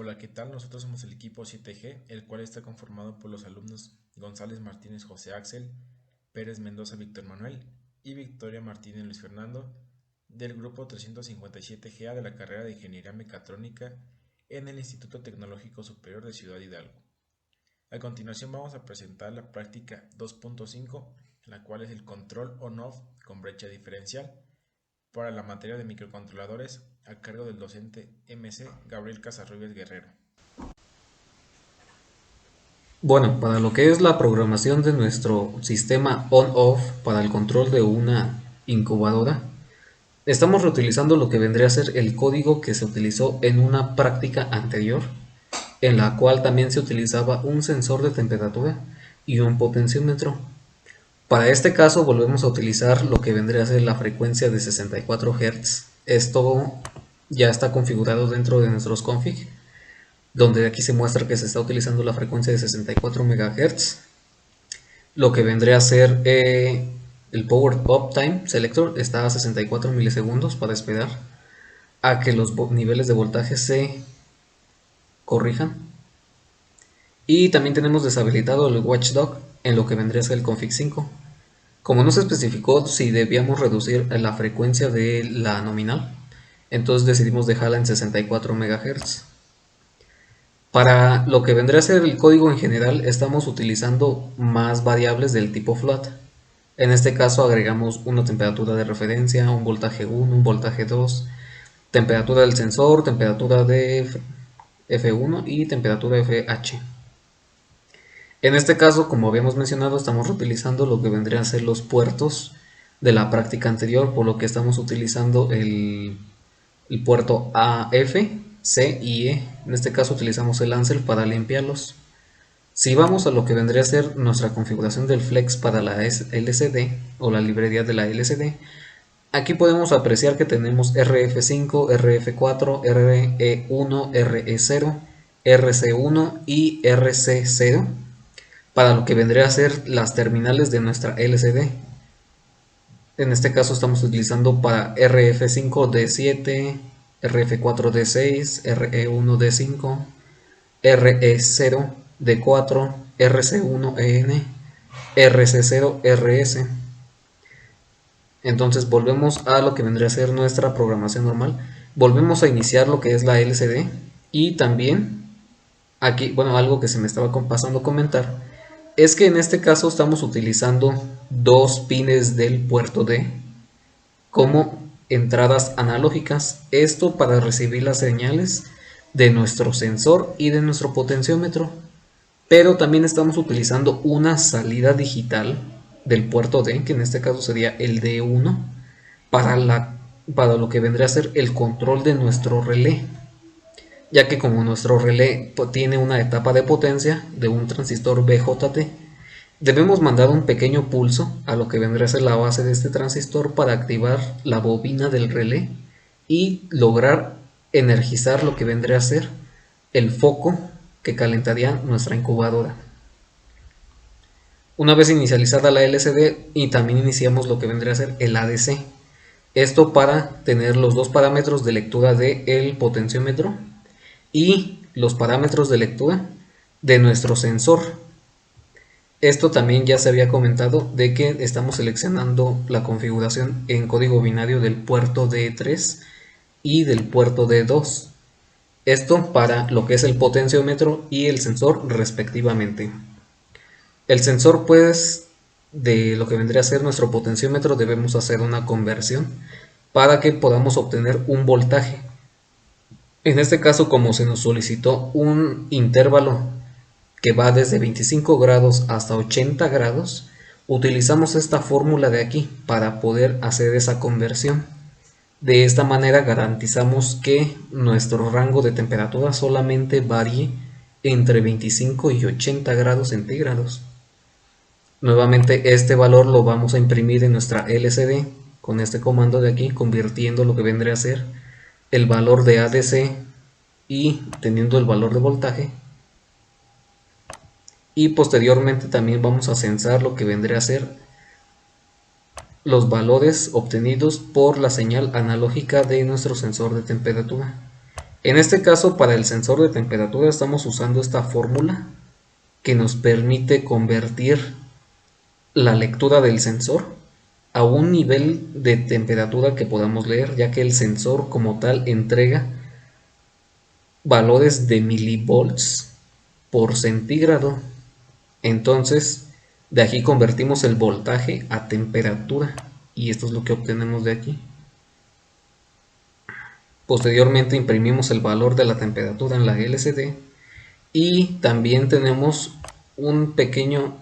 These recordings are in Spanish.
Hola, ¿qué tal? Nosotros somos el equipo 7G, el cual está conformado por los alumnos González Martínez José Axel, Pérez Mendoza Víctor Manuel y Victoria Martínez Luis Fernando del grupo 357GA de la carrera de Ingeniería Mecatrónica en el Instituto Tecnológico Superior de Ciudad Hidalgo. A continuación vamos a presentar la práctica 2.5, la cual es el control on-off con brecha diferencial para la materia de microcontroladores a cargo del docente MC Gabriel Casarrubias Guerrero. Bueno, para lo que es la programación de nuestro sistema on-off para el control de una incubadora, estamos reutilizando lo que vendría a ser el código que se utilizó en una práctica anterior, en la cual también se utilizaba un sensor de temperatura y un potenciómetro. Para este caso volvemos a utilizar lo que vendría a ser la frecuencia de 64 Hz. Esto ya está configurado dentro de nuestros config, donde aquí se muestra que se está utilizando la frecuencia de 64 MHz. Lo que vendría a ser el Power Up Time Selector está a 64 milisegundos para esperar a que los niveles de voltaje se corrijan. Y también tenemos deshabilitado el Watchdog en lo que vendría a ser el config 5. Como no se especificó si debíamos reducir la frecuencia de la nominal, entonces decidimos dejarla en 64 MHz. Para lo que vendría a ser el código en general, estamos utilizando más variables del tipo float. En este caso agregamos una temperatura de referencia, un voltaje 1, un voltaje 2, temperatura del sensor, temperatura de F1 y temperatura FH. En este caso, como habíamos mencionado, estamos reutilizando lo que vendrían a ser los puertos de la práctica anterior, por lo que estamos utilizando el puerto AF, C y E. En este caso utilizamos el Ansel para limpiarlos. Si vamos a lo que vendría a ser nuestra configuración del flex para la LCD o la librería de la LCD, aquí podemos apreciar que tenemos RF5, RF4, RE1, RE0, RC1 y RC0 para lo que vendría a ser las terminales de nuestra LCD. En este caso estamos utilizando para RF5D7, RF4D6, RE1D5, RE0D4, RC1EN, RC0RS. Entonces volvemos a lo que vendría a ser nuestra programación normal. Volvemos a iniciar lo que es la LCD y también aquí, bueno, algo que se me estaba pasando a comentar es que en este caso estamos utilizando dos pines del puerto D como entradas analógicas. Esto para recibir las señales de nuestro sensor y de nuestro potenciómetro. Pero también estamos utilizando una salida digital del puerto D, que en este caso sería el D1, para lo que vendría a ser el control de nuestro relé, ya que como nuestro relé tiene una etapa de potencia de un transistor BJT, debemos mandar un pequeño pulso a lo que vendría a ser la base de este transistor para activar la bobina del relé y lograr energizar lo que vendría a ser el foco que calentaría nuestra incubadora. Una vez inicializada la LCD, y también iniciamos lo que vendría a ser el ADC. Esto para tener los dos parámetros de lectura del potenciómetro y los parámetros de lectura de nuestro sensor. Esto también ya se había comentado de que estamos seleccionando la configuración en código binario del puerto D3 y del puerto D2. Esto para lo que es el potenciómetro y el sensor respectivamente. El sensor, pues, de lo que vendría a ser nuestro potenciómetro, debemos hacer una conversión para que podamos obtener un voltaje. En este caso, como se nos solicitó un intervalo que va desde 25 grados hasta 80 grados, utilizamos esta fórmula de aquí para poder hacer esa conversión. De esta manera garantizamos que nuestro rango de temperatura solamente varíe entre 25 y 80 grados centígrados. Nuevamente este valor lo vamos a imprimir en nuestra LCD con este comando de aquí, convirtiendo lo que vendría a ser el valor de ADC y teniendo el valor de voltaje. Y posteriormente también vamos a censar lo que vendría a ser los valores obtenidos por la señal analógica de nuestro sensor de temperatura. En este caso, para el sensor de temperatura estamos usando esta fórmula que nos permite convertir la lectura del sensor a un nivel de temperatura que podamos leer, ya que el sensor como tal entrega valores de milivolts por centígrado. Entonces, de aquí convertimos el voltaje a temperatura y esto es lo que obtenemos de aquí. Posteriormente imprimimos el valor de la temperatura en la LCD y también tenemos un pequeño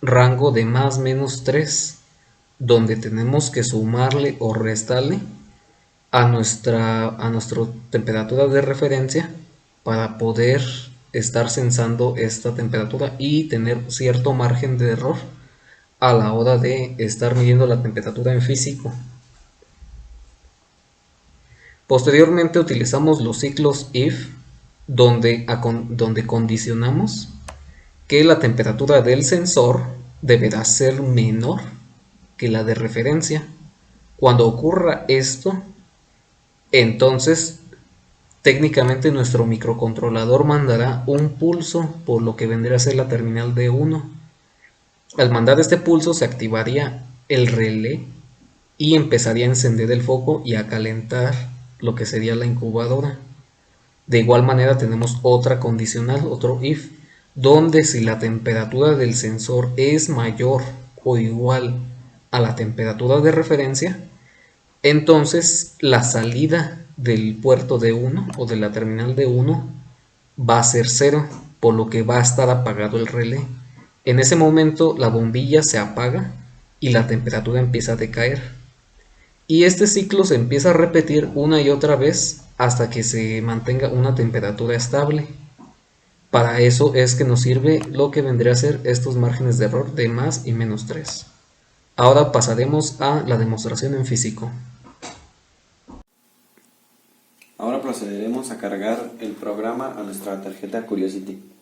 rango de más menos 3 donde tenemos que sumarle o restarle a nuestra temperatura de referencia para poder estar sensando esta temperatura y tener cierto margen de error a la hora de estar midiendo la temperatura en físico. Posteriormente utilizamos los ciclos if donde condicionamos que la temperatura del sensor deberá ser menor que la de referencia. Cuando ocurra esto, entonces técnicamente nuestro microcontrolador mandará un pulso por lo que vendría a ser la terminal D1. Al mandar este pulso se activaría el relé y empezaría a encender el foco y a calentar lo que sería la incubadora. De igual manera tenemos otra condicional, otro if, donde si la temperatura del sensor es mayor o igual a la temperatura de referencia, entonces la salida del puerto D1 o de la terminal D1 va a ser 0, por lo que va a estar apagado el relé. En ese momento la bombilla se apaga y la temperatura empieza a decaer. Y este ciclo se empieza a repetir una y otra vez hasta que se mantenga una temperatura estable. Para eso es que nos sirve lo que vendría a ser estos márgenes de error de más y menos 3. Ahora pasaremos a la demostración en físico. Ahora procederemos a cargar el programa a nuestra tarjeta Curiosity.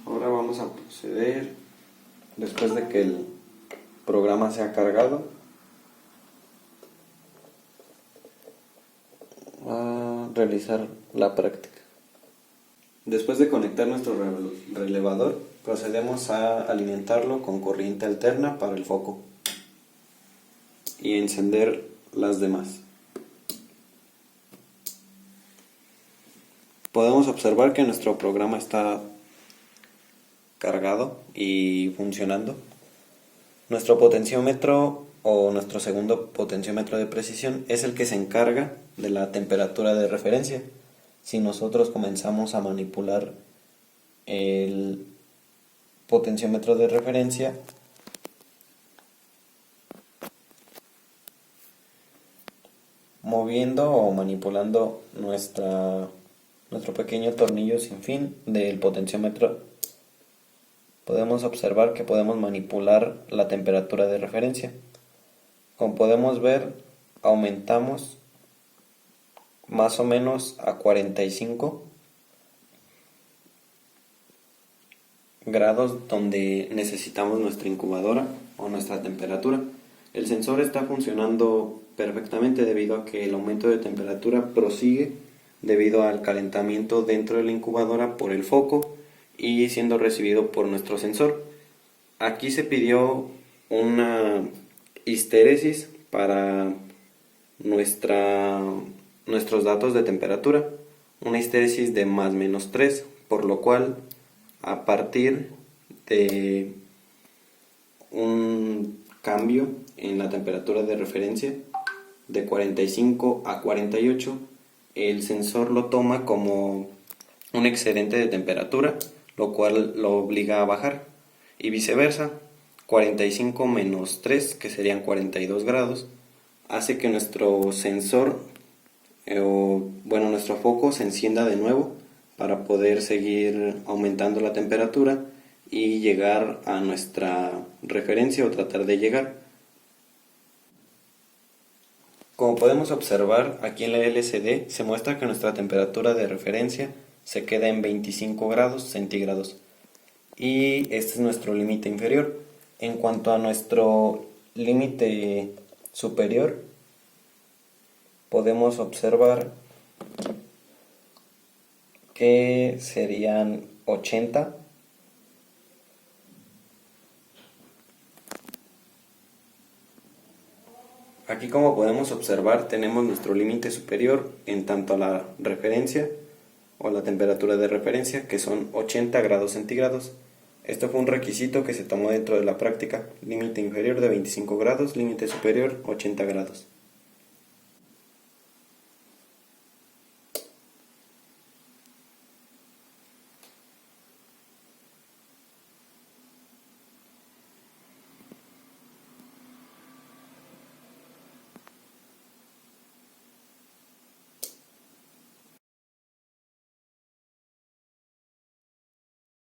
Ahora vamos a proceder, después de que el programa sea cargado, a realizar la práctica. Después de conectar nuestro relevador, procedemos a alimentarlo con corriente alterna para el foco y encender las demás. Podemos observar que nuestro programa está cargado y funcionando. Nuestro potenciómetro o nuestro segundo potenciómetro de precisión es el que se encarga de la temperatura de referencia. Si nosotros comenzamos a manipular el potenciómetro de referencia, moviendo o manipulando nuestro pequeño tornillo sin fin del potenciómetro, podemos observar que podemos manipular la temperatura de referencia. Como podemos ver, aumentamos más o menos a 45 grados donde necesitamos nuestra incubadora o nuestra temperatura. El sensor está funcionando perfectamente debido a que el aumento de temperatura prosigue debido al calentamiento dentro de la incubadora por el foco y siendo recibido por nuestro sensor. Aquí se pidió una histéresis para nuestros datos de temperatura, una histéresis de más menos 3, por lo cual a partir de un cambio en la temperatura de referencia de 45 a 48, el sensor lo toma como un excedente de temperatura, lo cual lo obliga a bajar, y viceversa. 45 menos 3, que serían 42 grados, hace que nuestro sensor nuestro foco se encienda de nuevo para poder seguir aumentando la temperatura y llegar a nuestra referencia o tratar de llegar. Como podemos observar, aquí en la LCD se muestra que nuestra temperatura de referencia se queda en 25 grados centígrados y este es nuestro límite inferior. En cuanto a nuestro límite superior, podemos observar que serían 80. Aquí, como podemos observar, tenemos nuestro límite superior en tanto a la referencia o la temperatura de referencia, que son 80 grados centígrados. Esto fue un requisito que se tomó dentro de la práctica: límite inferior de 25 grados, límite superior 80 grados.